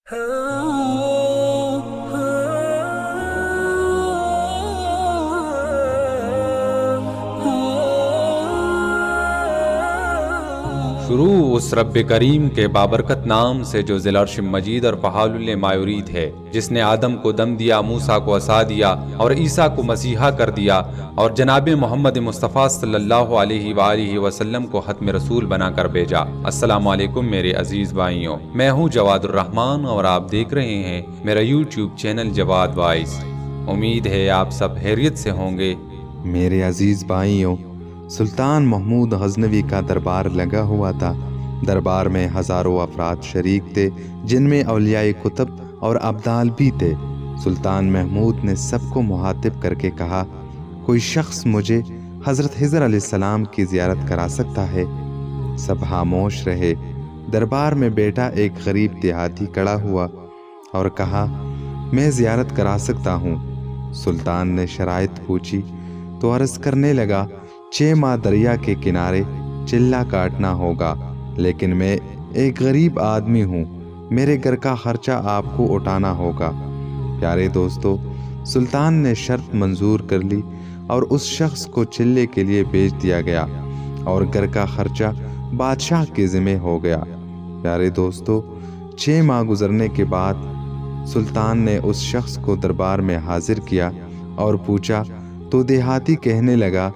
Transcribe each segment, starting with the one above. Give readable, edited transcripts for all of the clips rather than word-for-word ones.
شروع اس رب کریم کے بابرکت نام سے جو ذی العرش مجید اور فعال ما یرید ہے، جس نے آدم کو دم دیا، موسیٰ کو عصا دیا اور عیسیٰ کو مسیحا کر دیا، اور جناب محمد مصطفیٰ صلی اللہ علیہ وآلہ وسلم کو ختم رسول بنا کر بھیجا۔ السلام علیکم میرے عزیز بھائیوں، میں ہوں جواد الرحمن اور آپ دیکھ رہے ہیں میرا یوٹیوب چینل جواد وائس۔ امید ہے آپ سب خیریت سے ہوں گے۔ میرے عزیز بھائیوں، سلطان محمود غزنوی کا دربار لگا ہوا تھا۔ دربار میں ہزاروں افراد شریک تھے، جن میں اولیاء کتب اور ابدال بھی تھے۔ سلطان محمود نے سب کو مخاطب کر کے کہا، کوئی شخص مجھے حضرت خضر علیہ السلام کی زیارت کرا سکتا ہے؟ سب خاموش رہے۔ دربار میں بیٹا ایک غریب دیہاتی کھڑا ہوا اور کہا، میں زیارت کرا سکتا ہوں۔ سلطان نے شرائط پوچھی تو عرض کرنے لگا، 6 ماہ دریا کے کنارے چلہ کاٹنا ہوگا، لیکن میں ایک غریب آدمی ہوں، میرے گھر کا خرچہ آپ کو اٹھانا ہوگا۔ پیارے دوستو، سلطان نے شرط منظور کر لی اور اس شخص کو چلے کے لیے بھیج دیا گیا اور گھر کا خرچہ بادشاہ کے ذمہ ہو گیا۔ پیارے دوستو، 6 ماہ گزرنے کے بعد سلطان نے اس شخص کو دربار میں حاضر کیا اور پوچھا تو دیہاتی کہنے لگا،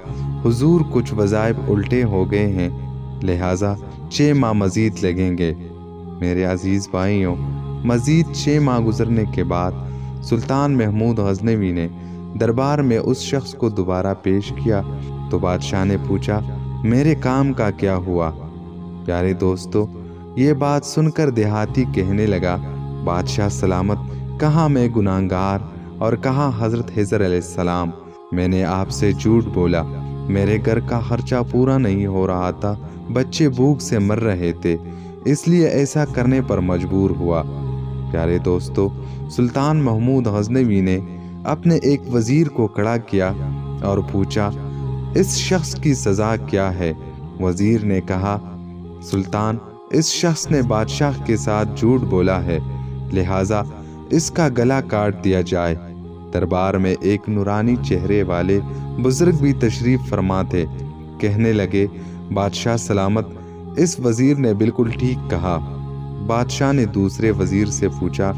حضور کچھ وظائف الٹے ہو گئے ہیں، لہٰذا 6 ماہ مزید لگیں گے۔ میرے عزیز بھائیوں، مزید 6 ماہ گزرنے کے بعد سلطان محمود غزنوی نے دربار میں اس شخص کو دوبارہ پیش کیا تو بادشاہ نے پوچھا، میرے کام کا کیا ہوا؟ پیارے دوستو، یہ بات سن کر دیہاتی کہنے لگا، بادشاہ سلامت، کہاں میں گناہگار اور کہاں حضرت خضر علیہ السلام، میں نے آپ سے جھوٹ بولا، میرے گھر کا خرچہ پورا نہیں ہو رہا تھا، بچے بھوک سے مر رہے تھے، اس لیے ایسا کرنے پر مجبور ہوا۔ پیارے دوستو، سلطان محمود غزنوی نے اپنے ایک وزیر کو کھڑا کیا اور پوچھا، اس شخص کی سزا کیا ہے؟ وزیر نے کہا، سلطان، اس شخص نے بادشاہ کے ساتھ جھوٹ بولا ہے، لہٰذا اس کا گلا کاٹ دیا جائے۔ دربار میں ایک نورانی چہرے والے بزرگ بھی تشریف فرما تھے، کہنے لگے، بادشاہ سلامت، اس وزیر نے بالکل ٹھیک کہا۔ بادشاہ نے دوسرے وزیر سے پوچھا،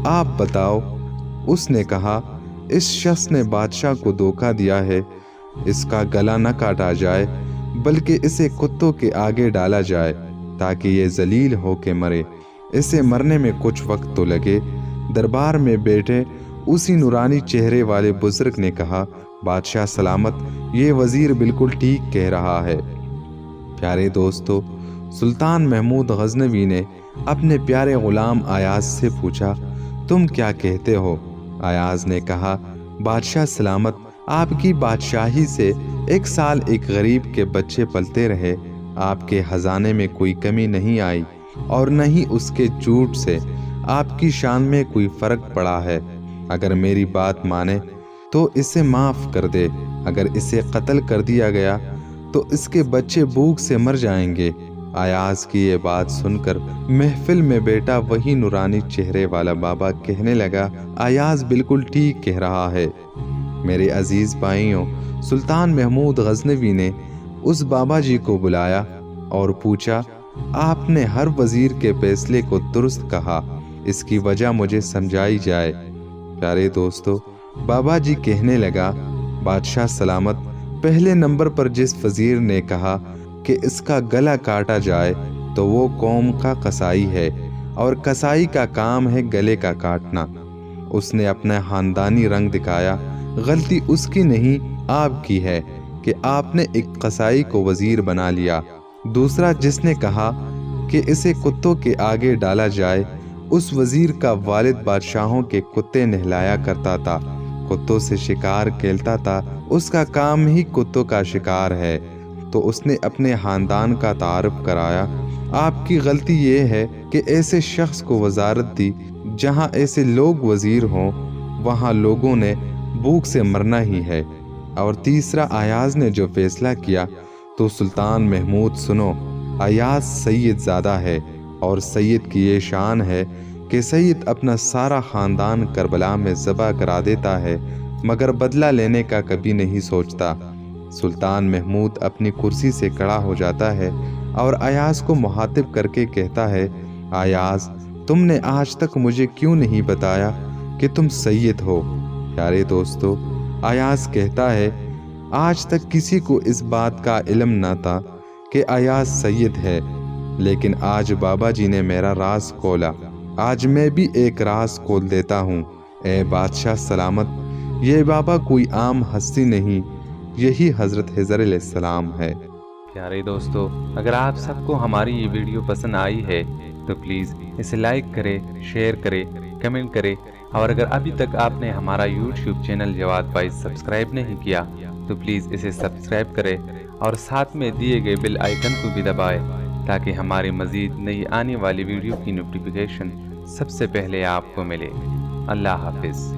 آپ بتاؤ۔ اس نے کہا، اس شخص نے بادشاہ کو دھوکہ دیا ہے، اس کا گلا نہ کاٹا جائے بلکہ اسے کتوں کے آگے ڈالا جائے تاکہ یہ ذلیل ہو کے مرے، اسے مرنے میں کچھ وقت تو لگے۔ دربار میں بیٹھے اسی نورانی چہرے والے بزرگ نے کہا، بادشاہ سلامت، یہ وزیر بالکل ٹھیک کہہ رہا ہے۔ پیارے دوستو، سلطان محمود غزنوی نے اپنے پیارے غلام ایاز سے پوچھا، تم کیا کہتے ہو؟ ایاز نے کہا، بادشاہ سلامت، آپ کی بادشاہی سے 1 سال ایک غریب کے بچے پلتے رہے، آپ کے خزانے میں کوئی کمی نہیں آئی اور نہ ہی اس کے جھوٹ سے آپ کی شان میں کوئی فرق پڑا ہے۔ اگر میری بات مانے تو اسے معاف کر دے، اگر اسے قتل کر دیا گیا تو اس کے بچے بھوک سے مر جائیں گے۔ ایاز کی یہ بات سن کر محفل میں بیٹا وہی نورانی چہرے والا بابا کہنے لگا، ایاز بالکل ٹھیک کہہ رہا ہے۔ میرے عزیز بھائیوں، سلطان محمود غزنوی نے اس بابا جی کو بلایا اور پوچھا، آپ نے ہر وزیر کے فیصلے کو درست کہا، اس کی وجہ مجھے سمجھائی جائے۔ پیارے دوستو، بابا جی کہنے لگا، بادشاہ سلامت، پہلے نمبر پر جس وزیر نے کہا کہ اس کا گلا کاٹا جائے تو وہ قوم کا قصائی ہے، اور قصائی کا کام ہے گلے کا کاٹنا۔ اس نے اپنا خاندانی رنگ دکھایا، غلطی اس کی نہیں آپ کی ہے کہ آپ نے ایک قصائی کو وزیر بنا لیا۔ دوسرا جس نے کہا کہ اسے کتوں کے آگے ڈالا جائے، اس وزیر کا والد بادشاہوں کے کتے نہلایا کرتا تھا، کتوں سے شکار کھیلتا تھا، اس کا کام ہی کتوں کا شکار ہے، تو اس نے اپنے خاندان کا تعارف کرایا۔ آپ کی غلطی یہ ہے کہ ایسے شخص کو وزارت دی، جہاں ایسے لوگ وزیر ہوں وہاں لوگوں نے بھوک سے مرنا ہی ہے۔ اور تیسرا ایاز نے جو فیصلہ کیا، تو سلطان محمود سنو، ایاز سید زادہ ہے، اور سید کی یہ شان ہے کہ سید اپنا سارا خاندان کربلا میں ذبح کرا دیتا ہے مگر بدلہ لینے کا کبھی نہیں سوچتا۔ سلطان محمود اپنی کرسی سے کھڑا ہو جاتا ہے اور ایاز کو مخاطب کر کے کہتا ہے، ایاز، تم نے آج تک مجھے کیوں نہیں بتایا کہ تم سید ہو؟ پیارے دوستو، ایاز کہتا ہے، آج تک کسی کو اس بات کا علم نہ تھا کہ ایاز سید ہے، لیکن آج بابا جی نے میرا راز کھولا۔ آج میں بھی ایک راز کھول دیتا ہوں۔ اے بادشاہ سلامت، یہ بابا کوئی عام ہستی نہیں، یہی حضرت خضر علیہ السلام ہے۔ پیارے دوستو، اگر آپ سب کو ہماری یہ ویڈیو پسند آئی ہے تو پلیز اسے لائک کرے، شیئر کرے، کمنٹ کرے، اور اگر ابھی تک آپ نے ہمارا یوٹیوب چینل جواد بھائی سبسکرائب نہیں کیا تو پلیز اسے سبسکرائب کرے اور ساتھ میں دیے گئے بیل آئیکن کو بھی دبائے تاکہ ہماری مزید نئی آنے والی ویڈیو کی نوٹیفیکیشن سب سے پہلے آپ کو ملے۔ اللہ حافظ۔